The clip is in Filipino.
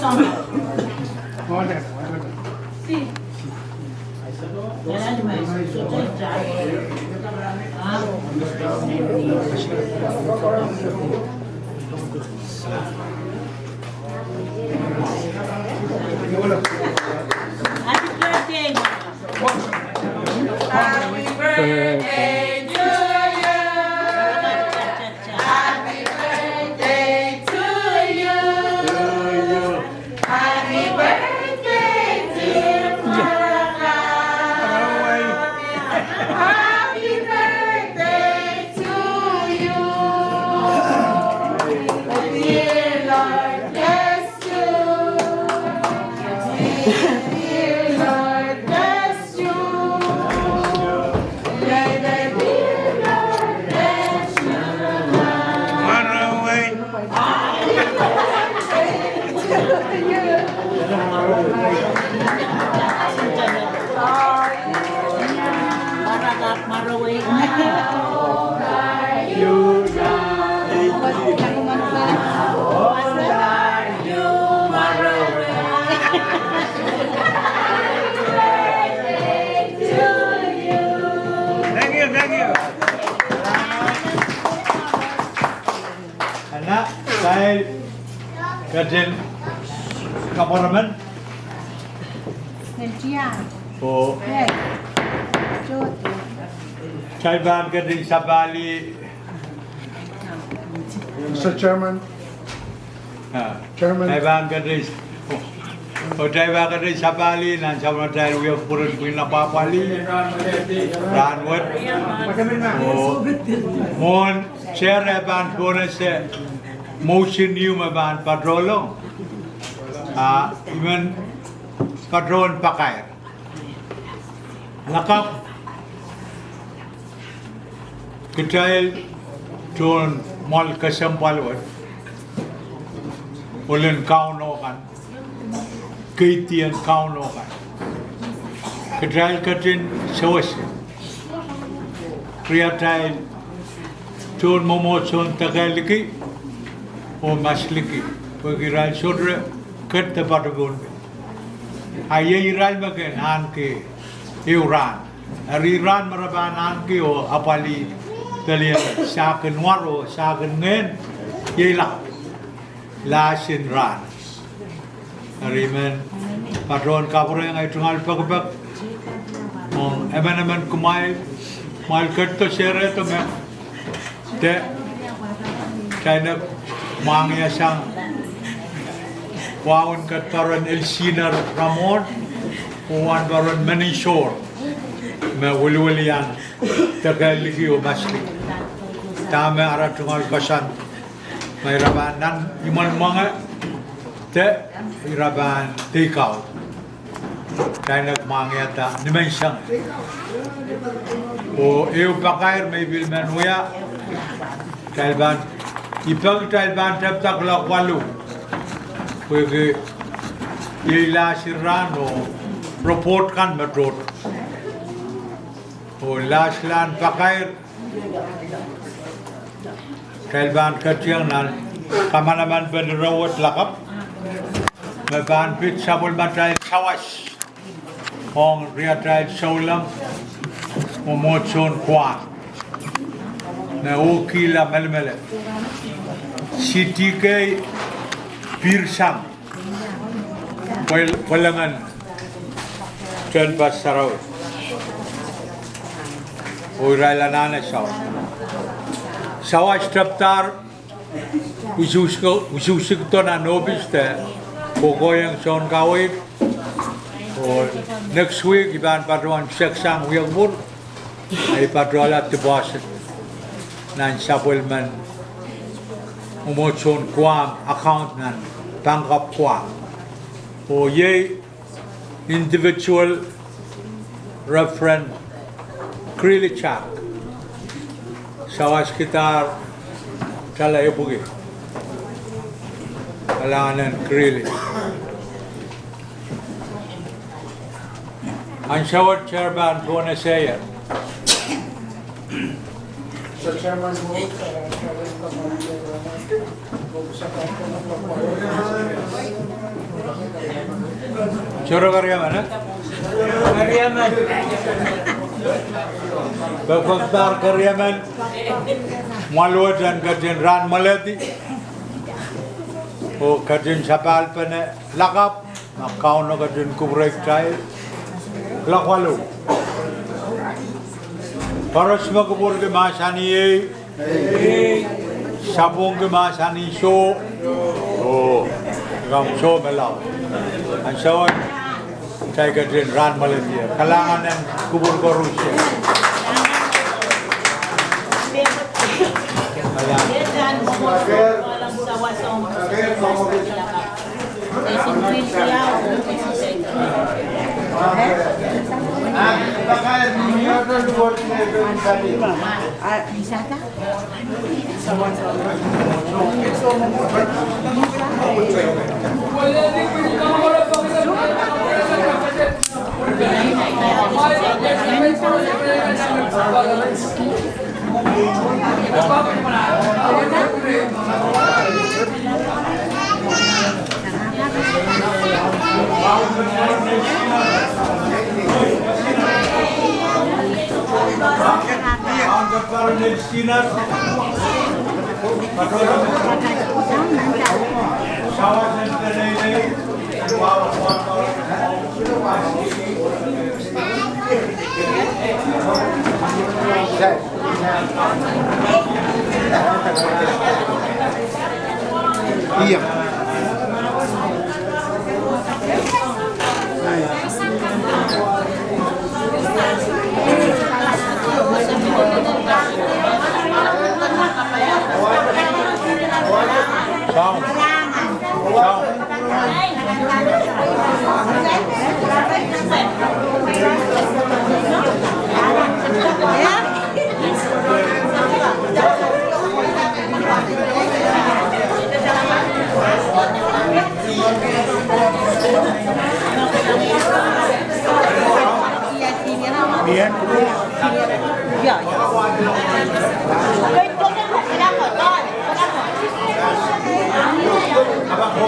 Happy birthday to you. Happy birthday to you. Happy birthday, dear Mama. Happy birthday to you. Dear Lord bless you. Dear Lord bless you. Let the dear Lord bless you. Thank you. Anak, saya kerja kameramen. Oh, saya bahan kerja Sabali. Mr. Chairman, Chairman. Saya bahan kerja. Oh, saya bahan kerja Sabali. Nanti saya saya Wiekupwur punya Papali. Ranwat. Oh, mohon share bahan bonus motion new bahan patrolong. Iman patron pakai. Lakap kecil John mal kesempalwat ulen kauno kan keitian kauno kan kecil kecil sewas priatai John momo John tagaliki o masliki pagiral sodre kete patagon ayah Iran makan han ke Iran Iran meraban han ke o apali kalian saken waro saken ngen yela lasin ran arimen patron kapore ngai tungal pagpag mong eman kumai mal kerto sere to me te kaina mangya sang waun kataran elsinar ramon wan baron many shore me wulwulian tagaligi o masli tama ara tungal basan may rabanan iman mga te iraban take-out kaya nagmangyata naman siyang o iyo pakair may bilman huya talban ipag talban taptak lakwalu pwede ila siran o report kan matrot o laslan pakair talban kaciyang nan kamanaman benerawat lakap maban pit sabol matay sawas Hong riatay saulam umotson kwa na ukila melmele sitike pirsam walangan jan basaraw oiralanana sawas traptar ususik to na nobiste kokoyang son kawit or next week iban patron seksang Wiekupwur ay patrola deposit nan supplement umotson kwam account nan pangkap kwam o ye individual reference krilichak sawas kita kala ibugi kalangan krili ang sawat chairman po na siya Mr. Chairman, move Suruh Karyaman, ha? Karyaman. Bapaktar Karyaman. Maluat dan kajian ran malati. Oh, kajian sapal pene lakap. Nakau no kajian kubrek cai. Lakwalu. Paras Wiekupwur ke masani ye. Sabung ke masani show. Oh, gam show melau. Ansawan. Saya kajian ran malati. Kalangan yang kubur korupsi. Iya. Xong. Xong. Bien. Abang,